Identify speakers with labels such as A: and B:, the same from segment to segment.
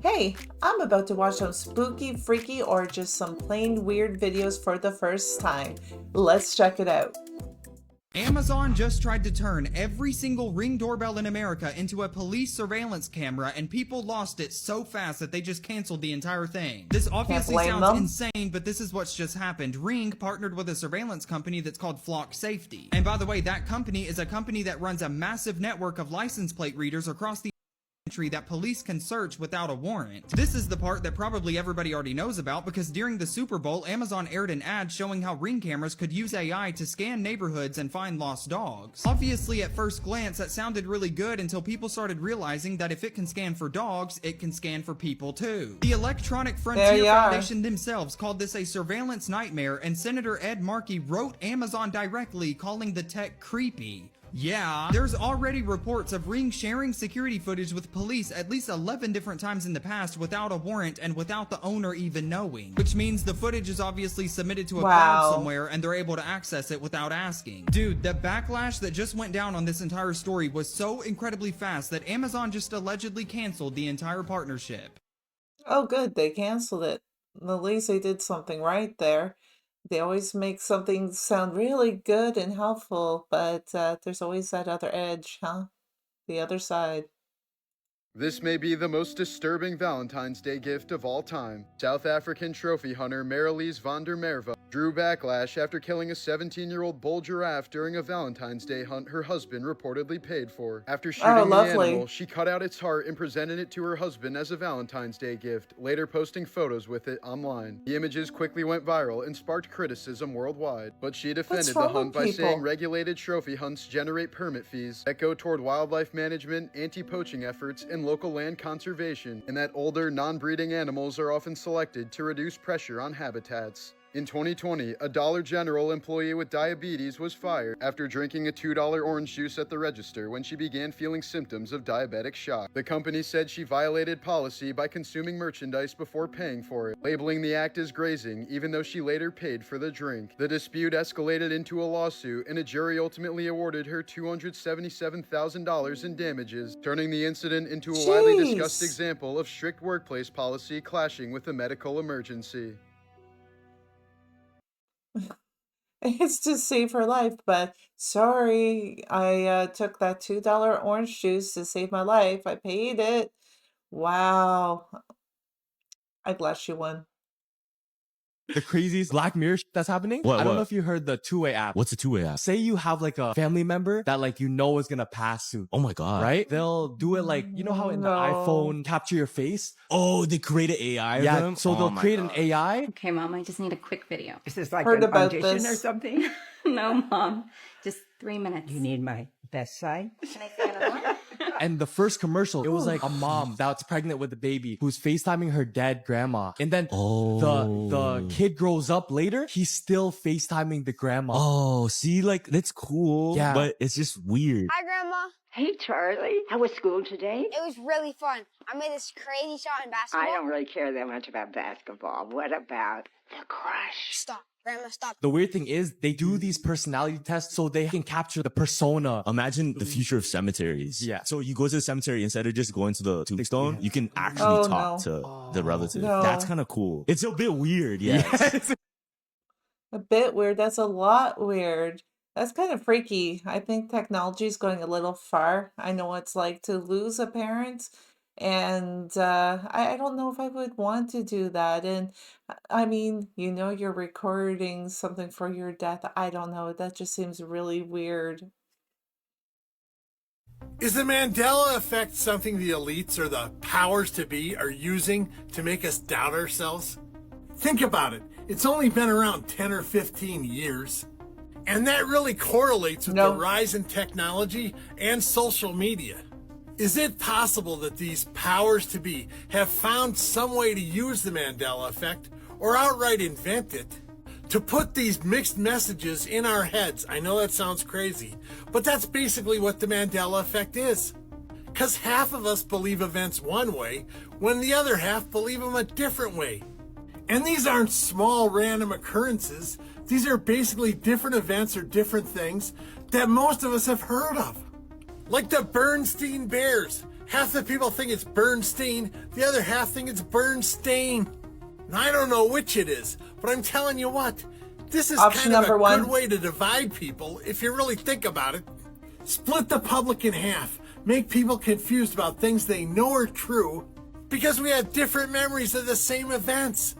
A: Hey, I'm about to watch some spooky, freaky, or just some plain weird videos for the first time. Let's check it out.
B: Amazon just tried to turn every single Ring doorbell in America into a police surveillance camera, and people lost it so fast that they just canceled the entire thing. This obviously
A: blame
B: sounds
A: them.
B: insane, but this is what's just happened. Ring partnered with a surveillance company that's called Flock Safety. And by the way, that company is a company that runs a massive network of license plate readers across the country that police can search without a warrant. This is the part that probably everybody already knows about, because during the Super Bowl, Amazon aired an ad showing how Ring cameras could use AI to scan neighborhoods and find lost dogs. Obviously, at first glance, that sounded really good until people started realizing that if it can scan for dogs, it can scan for people too. The Electronic Frontier Foundation themselves called this a surveillance nightmare, and Senator Ed Markey wrote Amazon directly, calling the tech creepy. Yeah, there's already reports of Ring sharing security footage with police at least 11 different times in the past without a warrant and without the owner even knowing. Which means the footage is obviously submitted to a cloud somewhere and they're able to access it without asking. Dude, the backlash that just went down on this entire story was so incredibly fast that Amazon just allegedly canceled the entire partnership.
A: Oh, good, they canceled it. At least they did something right there. They always make something sound really good and helpful, but there's always that other edge, huh? The other side.
C: This may be the most disturbing Valentine's Day gift of all time. South African trophy hunter Marilies van der Merwe drew backlash after killing a 17-year-old bull giraffe during a Valentine's Day hunt her husband reportedly paid for. After shooting the animal, she cut out its heart and presented it to her husband as a Valentine's Day gift, later posting photos with it online. The images quickly went viral and sparked criticism worldwide, but she defended the hunt by saying regulated trophy hunts generate permit fees that go toward wildlife management, anti-poaching efforts, and local land conservation, and that older, non-breeding animals are often selected to reduce pressure on habitats. In 2020, a Dollar General employee with diabetes was fired after drinking a $2 orange juice at the register when she began feeling symptoms of diabetic shock. The company said she violated policy by consuming merchandise before paying for it, labeling the act as grazing, even though she later paid for the drink. The dispute escalated into a lawsuit, and a jury ultimately awarded her $277,000 in damages, turning the incident into a widely discussed example of strict workplace policy clashing with a medical emergency.
A: It's to save her life, but sorry, I took that $2 orange juice to save my life. I paid it. Wow. I'm glad she won.
D: The craziest Black Mirror that's happening. I don't know if you heard the two-way app.
E: What's a two-way app?
D: Say you have like a family member that like you know is gonna pass soon.
E: Oh my god.
D: Right? They'll do it like, you know how in the iPhone capture your face?
E: Oh, they create an AI of them?
D: So they'll create an AI.
F: Okay, Mom, I just need a quick video.
G: Is this like
A: Heard
G: an
A: about
G: audition
A: this.
G: or something?
F: No, Mom. Just 3 minutes.
G: You need my best side?
F: Can I say another one?
D: And the first commercial, it was like a mom that's pregnant with a baby who's FaceTiming her dead grandma. And then the kid grows up later, he's still FaceTiming the grandma.
E: Oh, see, like, that's cool.
D: Yeah.
E: But it's just weird.
H: Hi, Grandma.
G: Hey, Charlie. How was school today?
H: It was really fun. I made this crazy shot in basketball.
G: I don't really care that much about basketball. What about the crush?
H: Stop. Grandma, stop.
D: The weird thing is they do these personality tests so they can capture the persona.
E: Imagine the future of cemeteries.
D: Yeah.
E: So you go to the cemetery, instead of just going to the tombstone, you can actually talk to the relative.
A: No.
E: That's kind of cool. It's a bit weird, yes.
A: A bit weird. That's a lot weird. That's kind of freaky. I think technology is going a little far. I know what it's like to lose a parent, and I don't know if I would want to do that. And I mean, you know, you're recording something for your death. I don't know. That just seems really weird.
I: Is the Mandela effect something the elites or the powers to be are using to make us doubt ourselves? Think about it. It's only been around 10 or 15 years. And that really correlates with the rise in technology and social media. Is it possible that these powers to be have found some way to use the Mandela effect, or outright invent it, to put these mixed messages in our heads? I know that sounds crazy, but that's basically what the Mandela effect is. Because half of us believe events one way, when the other half believe them a different way. And these aren't small random occurrences. These are basically different events or different things that most of us have heard of. Like the Bernstein Bears. Half the people think it's Bernstein, the other half think it's Bernstein. And I don't know which it is, but I'm telling you what, this is
A: Option
I: kind of
A: number
I: a
A: one.
I: good way to divide people if you really think about it. Split the public in half, make people confused about things they know are true because we have different memories of the same events.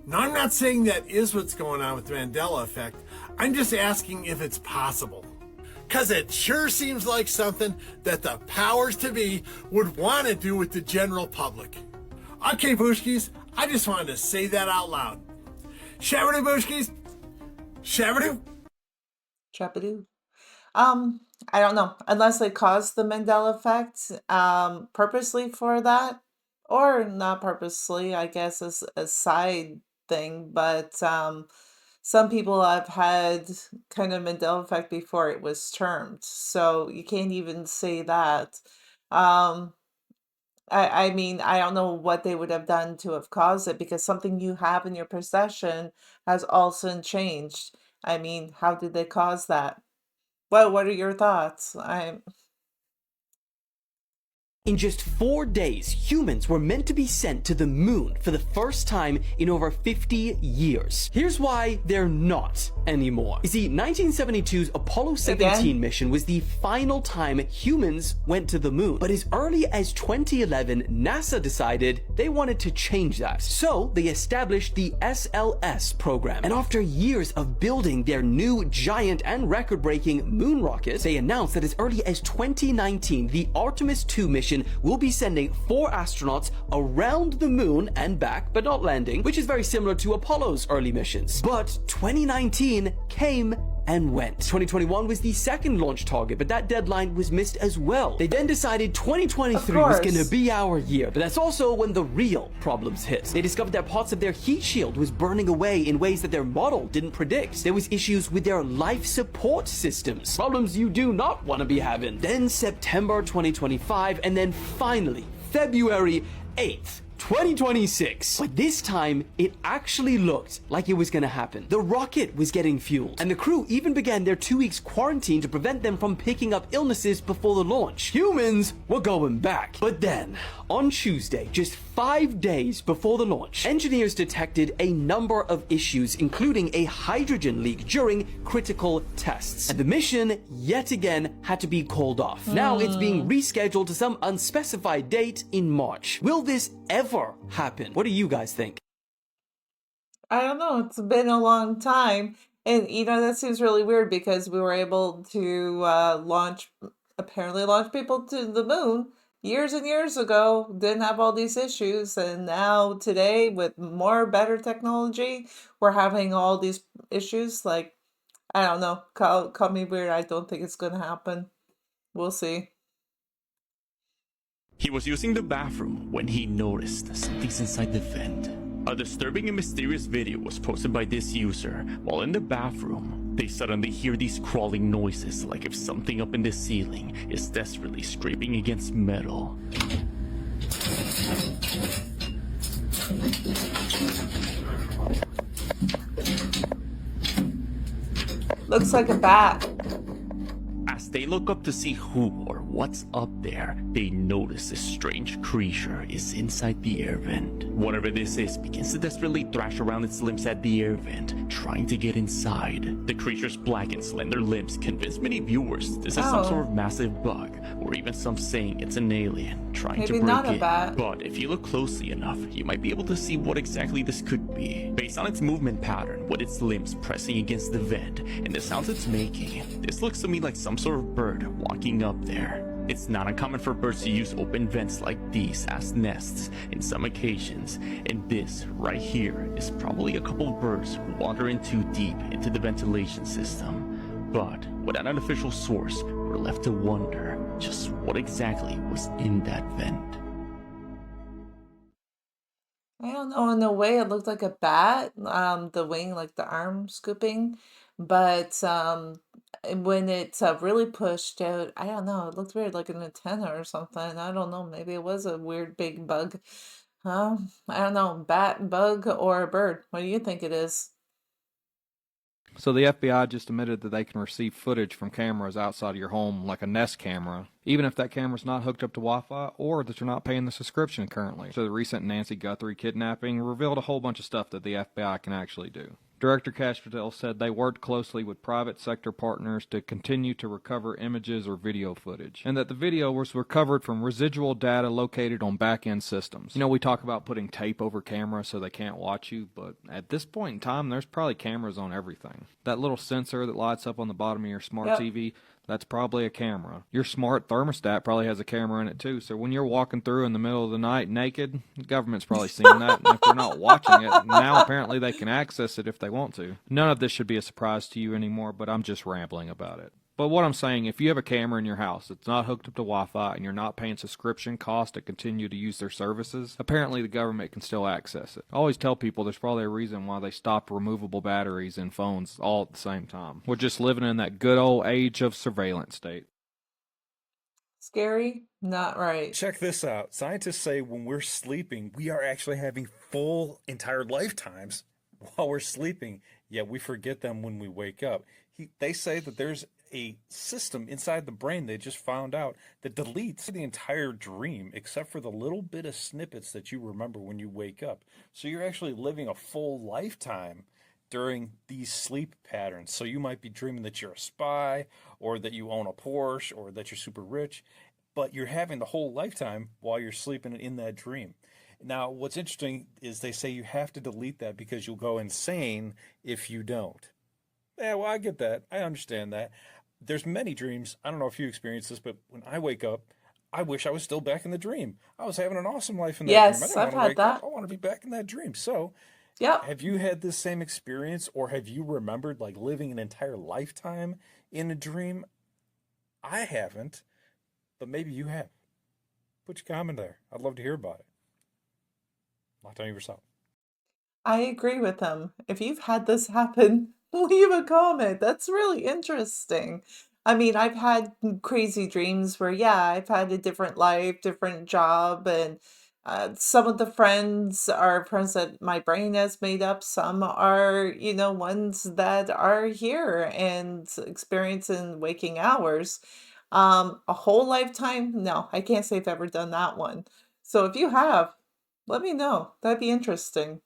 I: Now, I'm not saying that is what's going on with the Mandela effect. I'm just asking if it's possible. Because it sure seems like something that the powers to be would want to do with the general public. Okay, Booshkies, I just wanted to say that out loud. Shabadoo, Booshkies. Shabadoo.
A: Trappadoo. I don't know. Unless they caused the Mandela effect, purposely for that, or not purposely, I guess as a side thing. But some people have had kind of Mandela effect before it was termed, so you can't even say that. Um, I mean, I don't know what they would have done to have caused it because something you have in your possession has also changed. I mean, how did they cause that? What are your thoughts?
J: In just 4 days, humans were meant to be sent to the moon for the first time in over 50 years. Here's why they're not anymore. You see, 1972's Apollo 17 mission was the final time humans went to the moon. But as early as 2011, NASA decided they wanted to change that. So they established the SLS program. And after years of building their new giant and record-breaking moon rockets, they announced that as early as 2019, the Artemis 2 mission will be sending 4 astronauts around the moon and back, but not landing, which is very similar to Apollo's early missions. But 2019 came and went. 2021 was the second launch target, but that deadline was missed as well. They then decided 2023 was gonna be our year, but that's also when the real problems hit. They discovered that parts of their heat shield was burning away in ways that their model didn't predict. There was issues with their life support systems, problems you do not want to be having. Then September 2025, and then finally February 8th, 2026. But this time, it actually looked like it was gonna happen. The rocket was getting fueled, and the crew even began their 2 weeks quarantine to prevent them from picking up illnesses before the launch. Humans were going back. But then, on Tuesday, just 5 days before the launch, engineers detected a number of issues, including a hydrogen leak during critical tests. And the mission, yet again, had to be called off. Now it's being rescheduled to some unspecified date in March. Will this ever happen? What do you guys think?
A: I don't know. It's been a long time. And, that seems really weird because we were able to apparently launch people to the moon years and years ago, didn't have all these issues. And now today, with more better technology, we're having all these issues. Like, I don't know. Call me weird. I don't think it's going to happen. We'll see.
E: He was using the bathroom when he noticed something's inside the vent. A disturbing and mysterious video was posted by this user. While in the bathroom, they suddenly hear these crawling noises, like if something up in the ceiling is desperately scraping against metal.
A: Looks like a bat.
E: As they look up to see who or what's up there, they notice a strange creature is inside the air vent. Whatever this is begins to desperately thrash around its limbs at the air vent, trying to get inside. The creature's black and slender limbs convince many viewers this is some sort of massive bug, or even some saying it's an alien trying to break in. But if you look closely enough, you might be able to see what exactly this could be. Based on its movement pattern, with its limbs pressing against the vent, and the sounds it's making, this looks to me like some sort of bird walking up there. It's not uncommon for birds to use open vents like these as nests in some occasions, and this right here is probably a couple birds wandering too deep into the ventilation system. But without an official source, we're left to wonder just what exactly was in that vent.
A: I don't know. In a way, it looked like a bat. The wing, like the arm scooping, but when it's really pushed out, I don't know. It looked weird, like an antenna or something. I don't know. Maybe it was a weird big bug. I don't know. Bat, bug, or a bird. What do you think it is?
K: So the FBI just admitted that they can receive footage from cameras outside of your home, like a Nest camera, even if that camera's not hooked up to Wi-Fi or that you're not paying the subscription currently. So the recent Nancy Guthrie kidnapping revealed a whole bunch of stuff that the FBI can actually do. Director Cashpatel said they worked closely with private sector partners to continue to recover images or video footage, and that the video was recovered from residual data located on back-end systems. You know, we talk about putting tape over cameras so they can't watch you, but at this point in time, there's probably cameras on everything. That little sensor that lights up on the bottom of your smart
A: Yep.
K: TV, that's probably a camera. Your smart thermostat probably has a camera in it too, so when you're walking through in the middle of the night naked, the government's probably seen that, and if they're not watching it, now apparently they can access it if they want to. None of this should be a surprise to you anymore, but I'm just rambling about it. But what I'm saying, if you have a camera in your house that's not hooked up to Wi-Fi and you're not paying subscription costs to continue to use their services, apparently the government can still access it. I always tell people there's probably a reason why they stopped removable batteries in phones all at the same time. We're just living in that good old age of surveillance state.
A: Scary? Not right.
L: Check this out. Scientists say when we're sleeping, we are actually having full entire lifetimes while we're sleeping, yet we forget them when we wake up. They say that there's a system inside the brain they just found out that deletes the entire dream except for the little bit of snippets that you remember when you wake up. So you're actually living a full lifetime during these sleep patterns. So you might be dreaming that you're a spy or that you own a Porsche or that you're super rich, but you're having the whole lifetime while you're sleeping in that dream. Now, what's interesting is they say you have to delete that because you'll go insane if you don't. Yeah, well, I get that. I understand that. There's many dreams. I don't know if you experience this, but when I wake up, I wish I was still back in the dream. I was having an awesome life in that dream. I
A: Yes,
L: didn't
A: I've
L: want to
A: had
L: wake up.
A: that.
L: I want to be back in that dream. So,
A: Yep.
L: have you had this same experience, or have you remembered like living an entire lifetime in a dream? I haven't, but maybe you have. Put your comment there. I'd love to hear about it. Locked on yourself.
A: I agree with them. If you've had this happen, leave a comment. That's really interesting. I mean, I've had crazy dreams where, yeah, I've had a different life, different job, and some of the friends are friends that my brain has made up. Some are, ones that are here and experiencing waking hours. A whole lifetime? No, I can't say I've ever done that one. So if you have, let me know. That'd be interesting.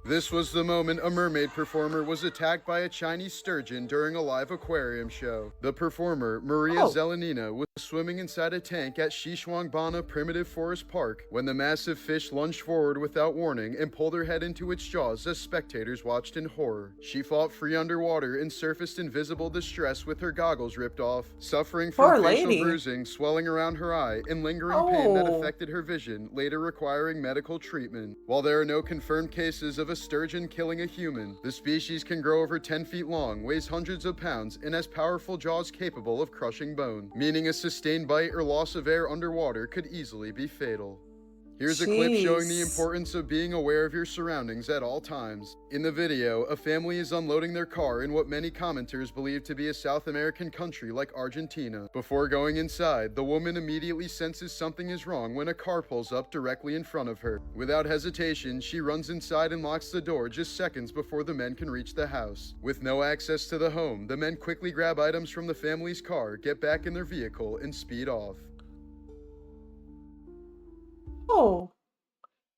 C: This was the moment a mermaid performer was attacked by a Chinese sturgeon during a live aquarium show. The performer, Maria
A: Oh.
C: Zelenina, was swimming inside a tank at Xishuangbana Primitive Forest Park when the massive fish lunged forward without warning and pulled her head into its jaws as spectators watched in horror. She fought free underwater and surfaced in visible distress with her goggles ripped off, suffering
A: Poor
C: from facial
A: lady.
C: bruising, swelling around her eye, and lingering pain that
A: Oh.
C: affected her vision, later requiring medical treatment. While there are no confirmed cases of a sturgeon killing a human, the species can grow over 10 feet long, weighs hundreds of pounds, and has powerful jaws capable of crushing bone, meaning a sustained bite or loss of air underwater could easily be fatal. Here's a clip showing the
A: Jeez.
C: importance of being aware of your surroundings at all times. In the video, a family is unloading their car in what many commenters believe to be a South American country like Argentina. Before going inside, the woman immediately senses something is wrong when a car pulls up directly in front of her. Without hesitation, she runs inside and locks the door just seconds before the men can reach the house. With no access to the home, the men quickly grab items from the family's car, get back in their vehicle, and speed off.
A: Oh,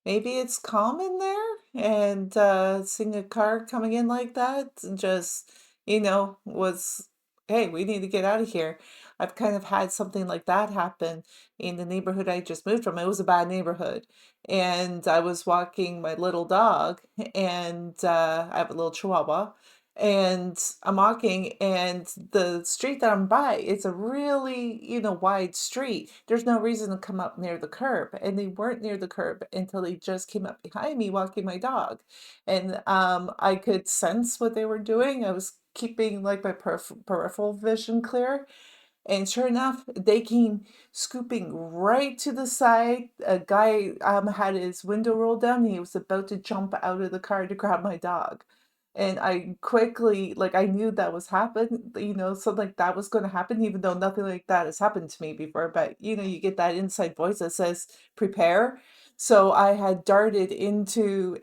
A: maybe it's calm in there and seeing a car coming in like that just, was, hey, we need to get out of here. I've kind of had something like that happen in the neighborhood I just moved from. It was a bad neighborhood. And I was walking my little dog, and I have a little chihuahua. And I'm walking, and the street that I'm by, it's a really, wide street. There's no reason to come up near the curb. And they weren't near the curb until they just came up behind me walking my dog. And I could sense what they were doing. I was keeping like my peripheral vision clear. And sure enough, they came scooping right to the side. A guy had his window rolled down. And he was about to jump out of the car to grab my dog. And I quickly, like, I knew that was something like that was going to happen, even though nothing like that has happened to me before. But, you get that inside voice that says, prepare. So I had darted into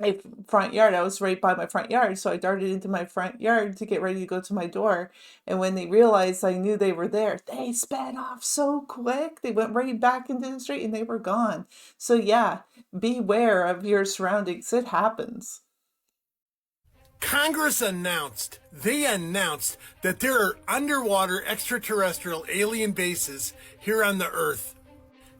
A: a front yard. I was right by my front yard, so I darted into my front yard to get ready to go to my door. And when they realized I knew they were there, they sped off so quick. They went right back into the street and they were gone. So yeah, beware of your surroundings. It happens.
I: Congress they announced that there are underwater extraterrestrial alien bases here on the Earth.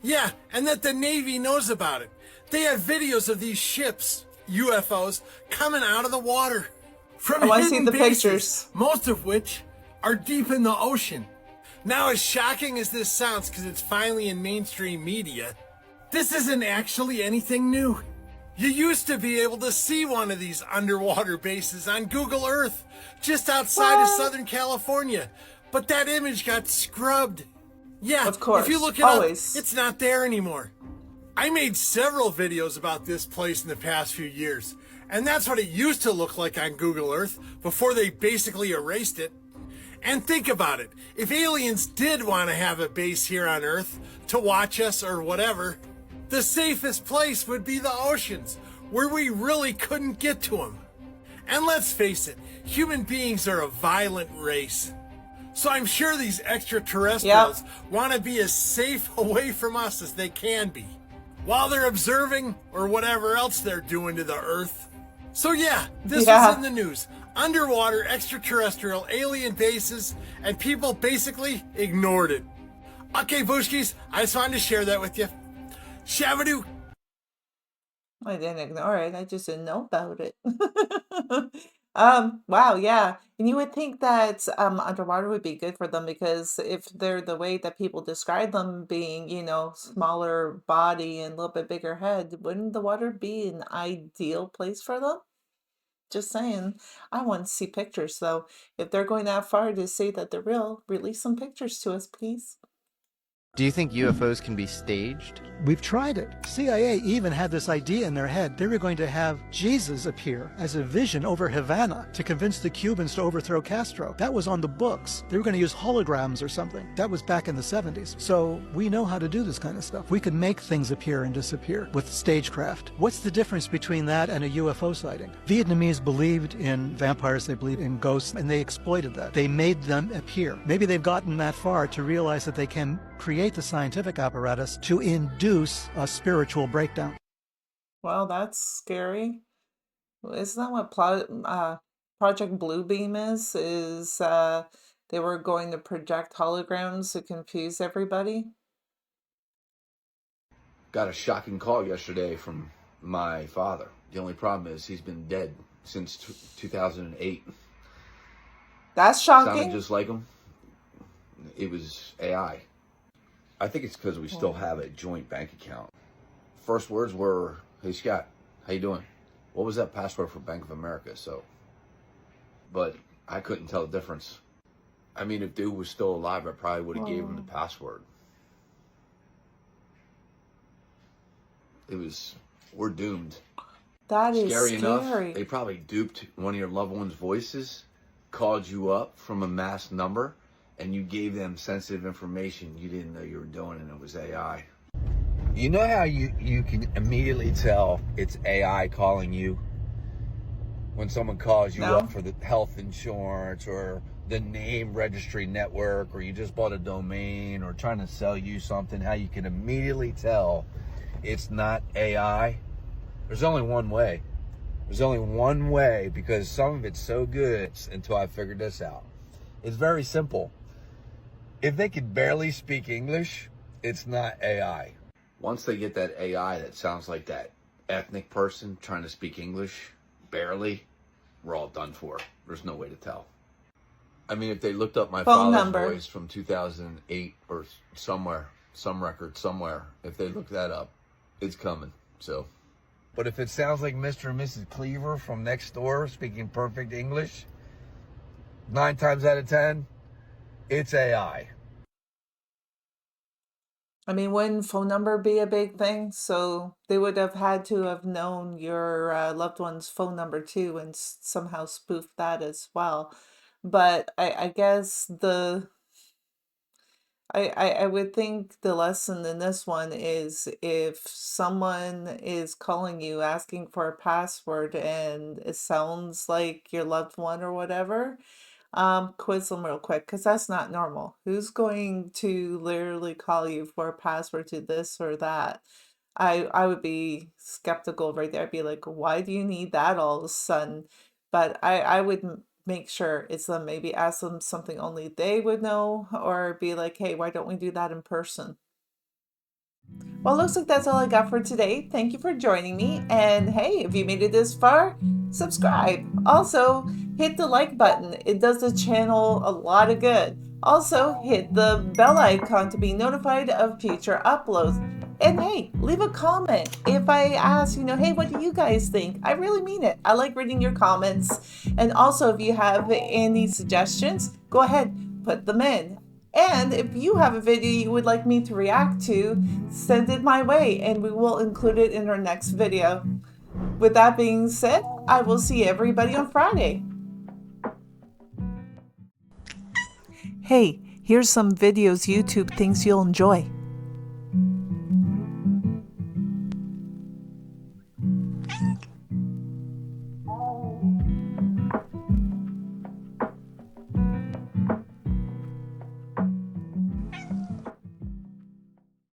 I: Yeah, and that the Navy knows about it. They have videos of these ships, UFOs, coming out of the water from
A: I want to see
I: hidden
A: the
I: bases,
A: pictures.
I: most of which are deep in the ocean. Now, as shocking as this sounds, because it's finally in mainstream media, this isn't actually anything new. You used to be able to see one of these underwater bases on Google Earth just outside of Southern California, but that image got scrubbed. Yeah,
A: Of course,
I: if you look it
A: always.
I: up, it's not there anymore. I made several videos about this place in the past few years, and that's what it used to look like on Google Earth before they basically erased it. And think about it, if aliens did want to have a base here on Earth to watch us or whatever, the safest place would be the oceans, where we really couldn't get to them. And let's face it, human beings are a violent race. So I'm sure these extraterrestrials want to be as safe away from us as they can be, while they're observing or whatever else they're doing to the Earth. So yeah, this was in the news. Underwater extraterrestrial alien bases, and people basically ignored it. Okay, Bushkis, I just wanted to share that with you. Shabadoo.
A: I didn't ignore it. I just didn't know about it. Wow, yeah. And you would think that underwater would be good for them because if they're the way that people describe them being, smaller body and a little bit bigger head, wouldn't the water be an ideal place for them? Just saying. I want to see pictures though. If they're going that far to say that they're real, release some pictures to us, please.
M: Do you think UFOs can be staged?
N: We've tried it. CIA even had this idea in their head. They were going to have Jesus appear as a vision over Havana to convince the Cubans to overthrow Castro. That was on the books. They were going to use holograms or something. That was back in the 70s. So we know how to do this kind of stuff. We can make things appear and disappear with stagecraft. What's the difference between that and a UFO sighting? Vietnamese believed in vampires, they believed in ghosts, and they exploited that. They made them appear. Maybe they've gotten that far to realize that they can create the scientific apparatus to induce a spiritual breakdown.
A: Well, that's scary. Isn't that what Project Bluebeam is? They were going to project holograms to confuse everybody?
O: Got a shocking call yesterday from my father. The only problem is he's been dead since 2008.
A: That's shocking.
O: Sounded just like him. It was AI. I think it's because we still have a joint bank account. First words were, "Hey Scott, how you doing? What was that password for Bank of America?" But I couldn't tell the difference. I mean, if dude was still alive, I probably would have gave him the password. We're doomed.
A: That is
O: Scary
A: scary.
O: enough, they probably duped one of your loved ones' voices, called you up from a masked number, and you gave them sensitive information you didn't know you were doing, and it was AI. You know how you can immediately tell it's AI calling you? When someone calls you up for the health insurance or the name registry network, or you just bought a domain or trying to sell you something, how you can immediately tell it's not AI? There's only one way. There's only one way, because some of it's so good until I figured this out. It's very simple. If they could barely speak English, it's not AI. Once they get that AI that sounds like that ethnic person trying to speak English, barely, we're all done for. There's no way to tell. I mean, if they looked up my father's voice from 2008 or somewhere, some record somewhere, if they look that up, it's coming, so. But if it sounds like Mr. and Mrs. Cleaver from next door speaking perfect English, 9 times out of 10, it's AI.
A: I mean, wouldn't phone number be a big thing? So they would have had to have known your loved one's phone number too and somehow spoofed that as well. But I guess I would think the lesson in this one is if someone is calling you asking for a password and it sounds like your loved one or whatever, quiz them real quick because that's not normal. Who's going to literally call you for a password to this or that? I would be skeptical right there. I'd be like, why do you need that all of a sudden? But I would make sure it's them, maybe ask them something only they would know, or be like, hey, why don't we do that in person? Well, looks like that's all I got for today. Thank you for joining me. And hey, if you made it this far, subscribe. Also, hit the like button. It does the channel a lot of good. Also, hit the bell icon to be notified of future uploads. And hey, leave a comment. If I ask, hey, what do you guys think? I really mean it. I like reading your comments. And also, if you have any suggestions, go ahead, put them in. And if you have a video you would like me to react to, send it my way and we will include it in our next video. With that being said, I will see everybody on Friday. Hey, here's some videos YouTube thinks you'll enjoy.